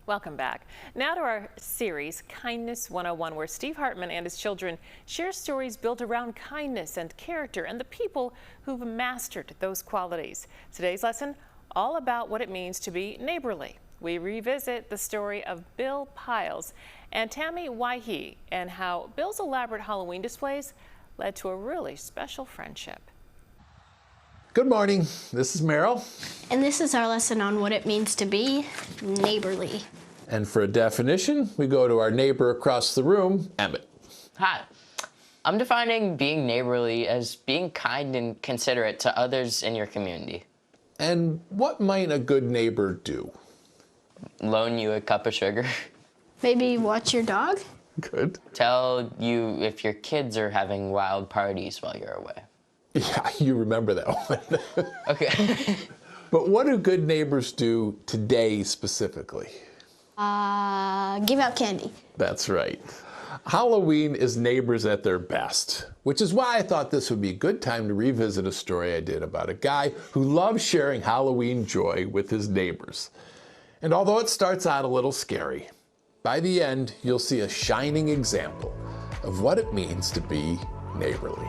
Welcome back. Now to our series, Kindness 101, where Steve Hartman and his children share stories built around kindness and character and the people who've mastered those qualities. Today's lesson, all about what it means to be neighborly. We revisit the story of Bill Pyles and Tammy Weihe and how Bill's elaborate Halloween displays led to a really special friendship. Good morning, this is Merrill. And this is our lesson on what it means to be neighborly. And for a definition, we go to our neighbor across the room, Emmett. Hi. I'm defining being neighborly as being kind and considerate to others in your community. And what might a good neighbor do? Loan you a cup of sugar. Maybe watch your dog? Good. Tell you if your kids are having wild parties while you're away. Yeah, you remember that one. Okay. But what do good neighbors do today specifically? Give out candy. That's right. Halloween is neighbors at their best, which is why I thought this would be a good time to revisit a story I did about a guy who loves sharing Halloween joy with his neighbors. And although it starts out a little scary, by the end, you'll see a shining example of what it means to be neighborly.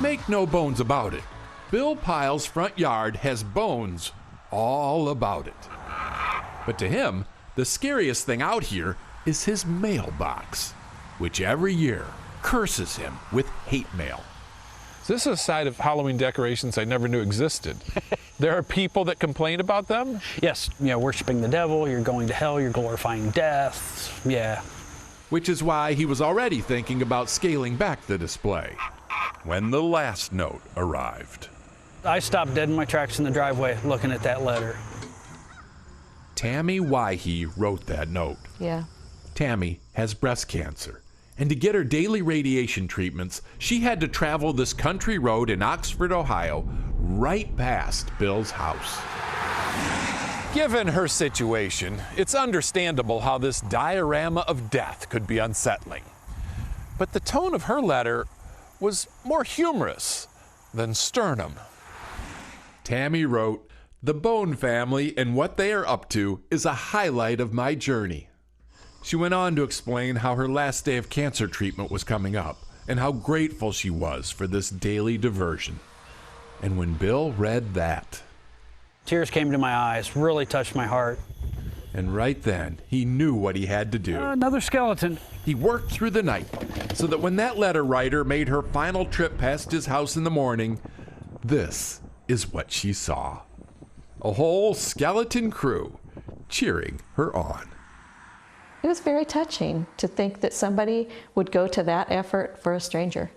Make no bones about it. Bill Pyles' front yard has bones all about it. But to him, the scariest thing out here is his mailbox, which every year curses him with hate mail. This is a side of Halloween decorations I never knew existed. There are people that complain about them? Yes, worshiping the devil, you're going to hell, you're glorifying death, yeah. Which is why he was already thinking about scaling back the display when the last note arrived. I stopped dead in my tracks in the driveway looking at that letter. Tammy Weihe wrote that note. Yeah. Tammy has breast cancer, and to get her daily radiation treatments, she had to travel this country road in Oxford, Ohio, right past Bill's house. Given her situation, it's understandable how this diorama of death could be unsettling. But the tone of her letter was more humorous than sternum. Tammy wrote, "The Bone family and what they are up to is a highlight of my journey." She went on to explain how her last day of cancer treatment was coming up and how grateful she was for this daily diversion. And when Bill read that, Tears came to my eyes, really touched my heart. and right then he knew what he had to do. Another skeleton. He worked through the night so that when that letter writer made her final trip past his house in the morning, this is what she saw. A whole skeleton crew cheering her on. It was very touching to think that somebody would go to that effort for a stranger.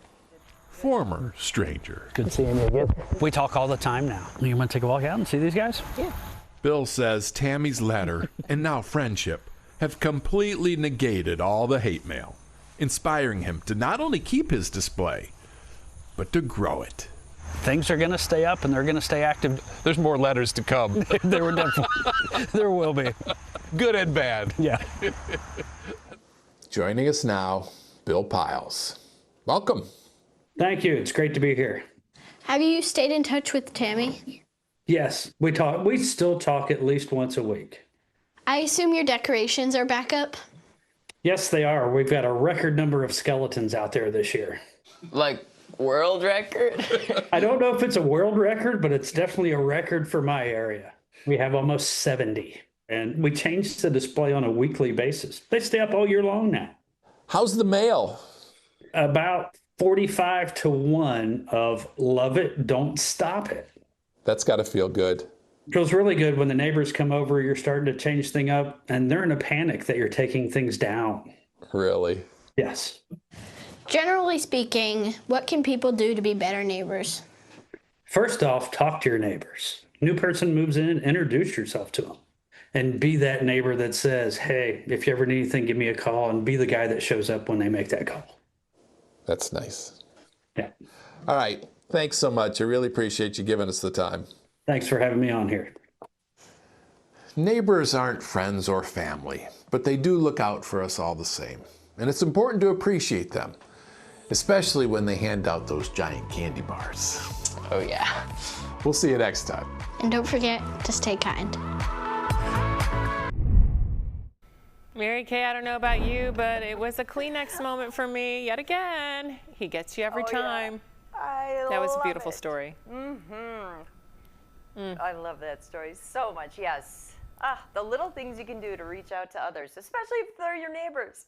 Former stranger. Good seeing you again. We talk all the time now. You want to take a walk out and see these guys? Yeah. Bill says Tammy's letter and now friendship have completely negated all the hate mail, inspiring him to not only keep his display, but to grow it. Things are going to stay up and they're going to stay active. There's more letters to come. There will be. Good and bad. Yeah. Joining us now, Bill Pyles. Welcome. Thank you. It's great to be here. Have you stayed in touch with Tammy? Yes, we talk. We still talk at least once a week. I assume your decorations are back up? Yes, they are. We've got a record number of skeletons out there this year. Like world record? I don't know if it's a world record, but it's definitely a record for my area. We have almost 70, and we change the display on a weekly basis. They stay up all year long now. How's the mail? About 45 to 1 of love it, don't stop it. That's got to feel good. It feels really good when the neighbors come over, you're starting to change things up, and they're in a panic that you're taking things down. Really? Yes. Generally speaking, what can people do to be better neighbors? First off, talk to your neighbors. New person moves in, introduce yourself to them. And be that neighbor that says, hey, if you ever need anything, give me a call, and be the guy that shows up when they make that call. That's nice. Yeah. All right. Thanks so much. I really appreciate you giving us the time. Thanks for having me on here. Neighbors aren't friends or family, but they do look out for us all the same. And it's important to appreciate them, especially when they hand out those giant candy bars. Oh yeah. We'll see you next time. And don't forget to stay kind. Mary Kay, I don't know about you, but it was a Kleenex moment for me yet again. He gets you every time. Yeah. That was a beautiful story. I love that story so much, yes. The little things you can do to reach out to others, especially if they're your neighbors.